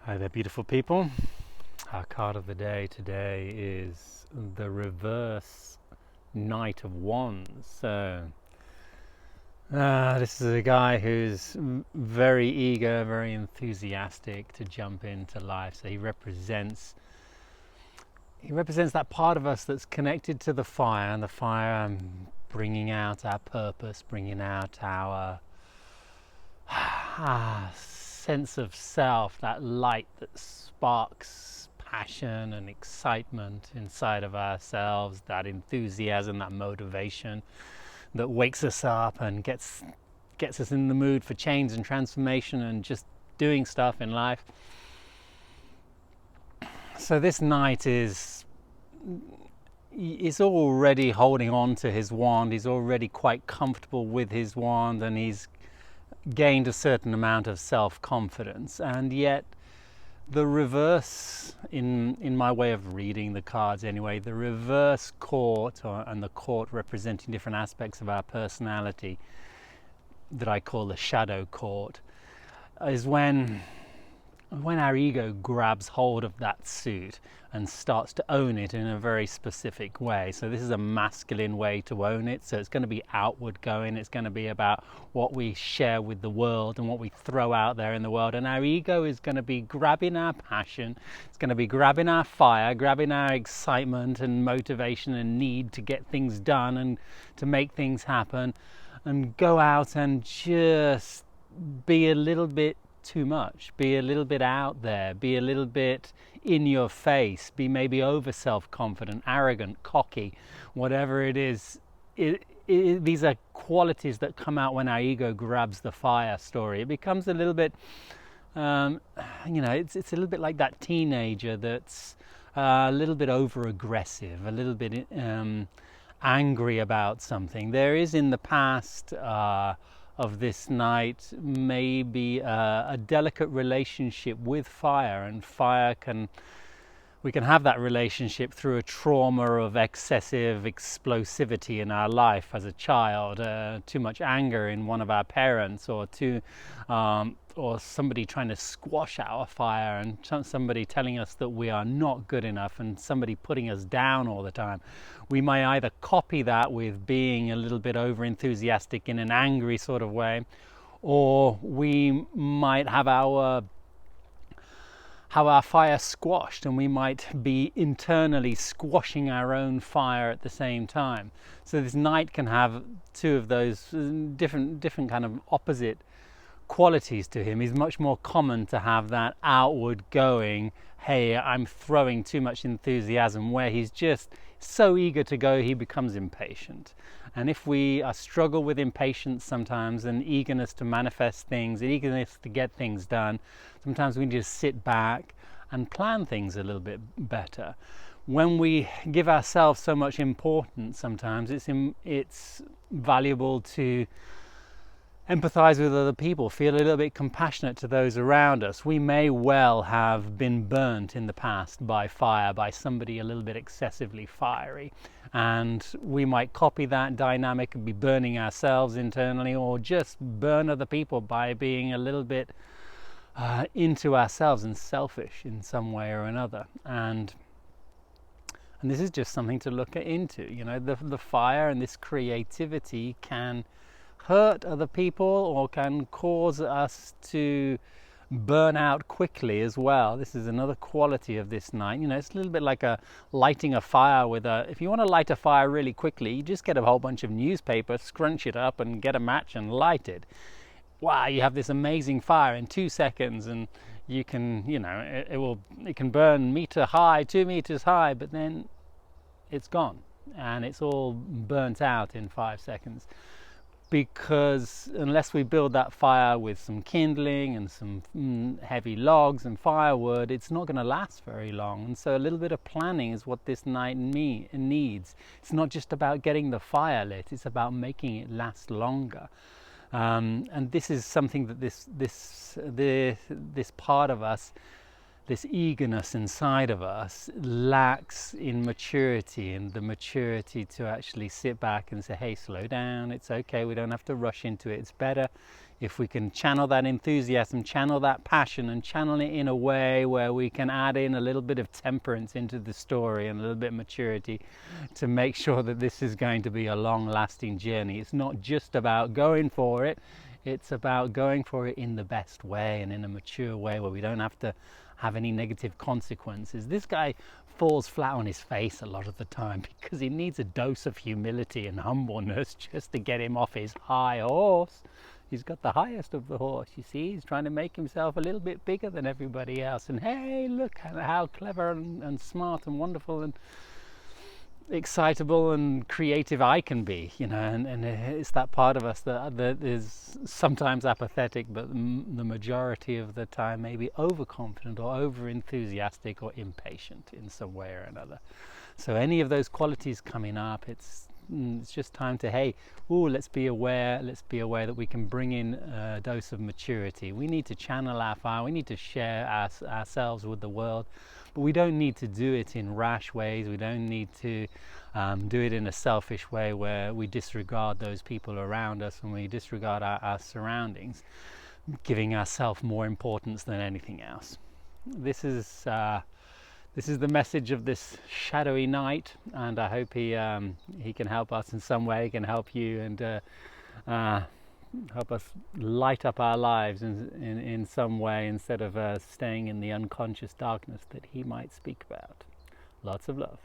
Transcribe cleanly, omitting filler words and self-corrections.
Hi there, beautiful people. Our card of the day today is the reverse Knight of Wands. This is a guy who's very eager, very enthusiastic to jump into life. So he represents that part of us that's connected to the fire, and the fire bringing out our purpose, bringing out our sense of self, that light that sparks passion and excitement inside of ourselves, that enthusiasm, that motivation that wakes us up and gets us in the mood for change and transformation and just doing stuff in life. So this knight is already holding on to his wand. He's already quite comfortable with his wand, and he's gained a certain amount of self-confidence. And yet the reverse, in my way of reading the cards anyway, the reverse court, and the court representing different aspects of our personality that I call the shadow court, is when our ego grabs hold of that suit and starts to own it in a very specific way. So this is a masculine way to own it. So it's going to be outward going. It's going to be about what we share with the world and what we throw out there in the world. And our ego is going to be grabbing our passion. It's going to be grabbing our fire, grabbing our excitement and motivation and need to get things done and to make things happen, and go out and just be a little bit too much, be a little bit out there, be a little bit in your face, be maybe over self-confident, arrogant, cocky, whatever it is. These are qualities that come out when our ego grabs the fire story. It becomes a little bit, it's a little bit like that teenager that's a little bit over-aggressive, a little bit angry about something. There is in the past of this night maybe a delicate relationship with fire, and we can have that relationship through a trauma of excessive explosivity in our life as a child, too much anger in one of our parents, or somebody trying to squash our fire, and somebody telling us that we are not good enough, and somebody putting us down all the time. We may either copy that with being a little bit over enthusiastic in an angry sort of way, or we might have our fire squashed, and we might be internally squashing our own fire at the same time. So this knight can have two of those different kind of opposite qualities to him. He's much more common to have that outward going, hey, I'm throwing too much enthusiasm, where he's just so eager to go he becomes impatient. And if we struggle with impatience sometimes, and eagerness to manifest things, and eagerness to get things done, sometimes we just sit back and plan things a little bit better. When we give ourselves so much importance, sometimes it's valuable to empathize with other people, feel a little bit compassionate to those around us. We may well have been burnt in the past by fire, by somebody a little bit excessively fiery, and we might copy that dynamic and be burning ourselves internally, or just burn other people by being a little bit into ourselves and selfish in some way or another. And this is just something to look into. The fire and this creativity can hurt other people, or can cause us to burn out quickly as well. This is another quality of this night. It's a little bit like lighting a fire if you want to light a fire really quickly, you just get a whole bunch of newspaper, scrunch it up, and get a match and light it. Wow, you have this amazing fire in 2 seconds, and you can, it can burn 2 meters high, but then it's gone, and it's all burnt out in 5 seconds. Because unless we build that fire with some kindling and some heavy logs and firewood, it's not going to last very long. And so a little bit of planning is what this night needs. It's not just about getting the fire lit, it's about making it last longer. And this is something that this part of us, this eagerness inside of us, lacks in maturity, and the maturity to actually sit back and say, hey, slow down, it's okay, we don't have to rush into it. It's better if we can channel that enthusiasm, channel that passion, and channel it in a way where we can add in a little bit of temperance into the story and a little bit of maturity to make sure that this is going to be a long-lasting journey. It's not just about going for it, it's about going for it in the best way and in a mature way where we don't have to have any negative consequences. This guy falls flat on his face a lot of the time because he needs a dose of humility and humbleness just to get him off his high horse. He's got the highest of the horse, you see. He's trying to make himself a little bit bigger than everybody else. And hey, look how clever and smart and wonderful and excitable and creative I can be, you know. And it's that part of us that is sometimes apathetic, but the majority of the time maybe overconfident or over enthusiastic or impatient in some way or another. So any of those qualities coming up, it's just time to, hey, let's be aware that we can bring in a dose of maturity. We need to channel our fire, we need to share ourselves with the world, but we don't need to do it in rash ways. We don't need to do it in a selfish way where we disregard those people around us and we disregard our surroundings, giving ourselves more importance than anything else. This is the message of this shadowy night, and I hope he can help us in some way. He can help you and help us light up our lives in some way instead of staying in the unconscious darkness that he might speak about. Lots of love.